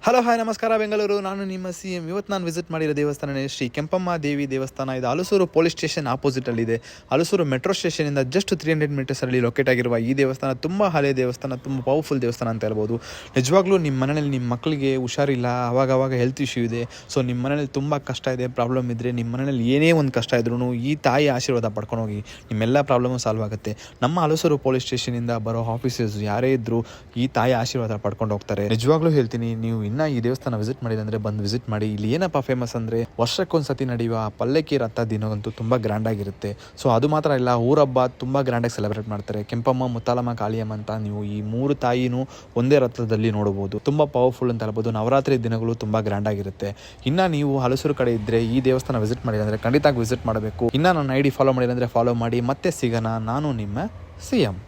Hello hi ನಮಸ್ಕಾರ ಬೆಂಗಳೂರು. ನಾನು ನಿಮ್ಮ CM. ಇವತ್ತು ನಾನು ವಿಸಿಟ್ ಮಾಡಿರೋ ದೇವಸ್ಥಾನ ಶ್ರೀ ಕೆಂಪಮ್ಮ ದೇವಿ ದೇವಸ್ಥಾನ. ಇದು ಹಲಸೂರು ಪೊಲೀಸ್ ಸ್ಟೇಷನ್ ಆಪೋಸಿಟಲ್ಲಿದೆ. ಹಲಸೂರು ಮೆಟ್ರೋ ಸ್ಟೇಷನಿಂದ ಜಸ್ಟ್ 300 ಮೀಟರ್ಸಲ್ಲಿ ಲೊಕೇಟ್ ಆಗಿರುವ ಈ ದೇವಸ್ಥಾನ ತುಂಬ ಹಳೆಯ ದೇವಸ್ಥಾನ, ತುಂಬ ಪವರ್ಫುಲ್ ದೇವಸ್ಥಾನ ಅಂತ ಹೇಳ್ಬೋದು. ನಿಜವಾಗ್ಲೂ ನಿಮ್ಮ ಮನೆಯಲ್ಲಿ ನಿಮ್ಮ ಮಕ್ಕಳಿಗೆ ಹುಷಾರಿಲ್ಲ, ಆವಾಗ ಹೆಲ್ತ್ ಇಶ್ಯೂ ಇದೆ, ಸೊ ನಿಮ್ಮ ಮನೇಲಿ ತುಂಬ ಕಷ್ಟ ಇದೆ, ಪ್ರಾಬ್ಲಮ್ ಇದ್ದರೆ, ನಿಮ್ಮ ಮನೇಲಿ ಏನೇ ಒಂದು ಕಷ್ಟ ಇದ್ರೂ ಈ ತಾಯಿ ಆಶೀರ್ವಾದ ಪಡ್ಕೊಂಡು ಹೋಗಿ, ನಿಮ್ಮೆಲ್ಲ ಪ್ರಾಬ್ಲಮ್ಮು ಸಾಲ್ವ್ ಆಗುತ್ತೆ. ನಮ್ಮ ಹಲಸೂರು ಪೊಲೀಸ್ ಸ್ಟೇಷನಿಂದ ಬರೋ ಆಫೀಸರ್ಸ್ ಯಾರೇ ಇದ್ದರೂ ಈ ತಾಯಿ ಆಶೀರ್ವಾದ ಪಡ್ಕೊಂಡು ಹೋಗ್ತಾರೆ. ನಿಜವಾಗ್ಲೂ ಹೇಳ್ತೀನಿ, ನೀವು ಈ ದೇವಸ್ಥಾನ ವಿಸಿಟ್ ಮಾಡಿದೆ ಅಂದ್ರೆ ಬಂದು ವಿಸಿಟ್ ಮಾಡಿ. ಇಲ್ಲಿ ಏನಪ್ಪ ಫೇಮಸ್ ಅಂದ್ರೆ ವರ್ಷಕ್ಕೊಂದ್ಸತಿ ನಡೆಯುವ ಪಲ್ಲಕ್ಕಿ ರಥ ದಿನವಂತೂ ತುಂಬಾ ಗ್ರ್ಯಾಂಡ್ ಆಗಿರುತ್ತೆ. ಸೊ ಅದು ಮಾತ್ರ ಇಲ್ಲ, ಊರಬ್ಬ ತುಂಬಾ ಗ್ರ್ಯಾಂಡ್ ಆಗಿ ಸೆಲೆಬ್ರೇಟ್ ಮಾಡ್ತಾರೆ. ಕೆಂಪಮ್ಮ, ಮುತ್ತಾಲಮ್ಮ, ಕಾಳಿಯಮ್ಮ ಅಂತ ನೀವು ಈ ಮೂರು ತಾಯಿನೂ ಒಂದೇ ರಥದಲ್ಲಿ ನೋಡಬಹುದು. ತುಂಬಾ ಪವರ್ಫುಲ್ ಅಂತ ಹೇಳ್ಬೋದು. ನವರಾತ್ರಿ ದಿನಗಳು ತುಂಬಾ ಗ್ರ್ಯಾಂಡ್ ಆಗಿರುತ್ತೆ. ಇನ್ನ ನೀವು ಹಲಸೂರು ಕಡೆ ಇದ್ರೆ ಈ ದೇವಸ್ಥಾನ ವಿಸಿಟ್ ಮಾಡಿದ್ರೆ ಅಂದ್ರೆ ಖಂಡಿತ ವಿಸಿಟ್ ಮಾಡಬೇಕು. ಇನ್ನ ನನ್ನ ID ಫಾಲೋ ಮಾಡಿಲ್ಲ ಅಂದ್ರೆ ಫಾಲೋ ಮಾಡಿ. ಮತ್ತೆ ಸಿಗೋಣ. ನಾನು ನಿಮ್ಮ CM.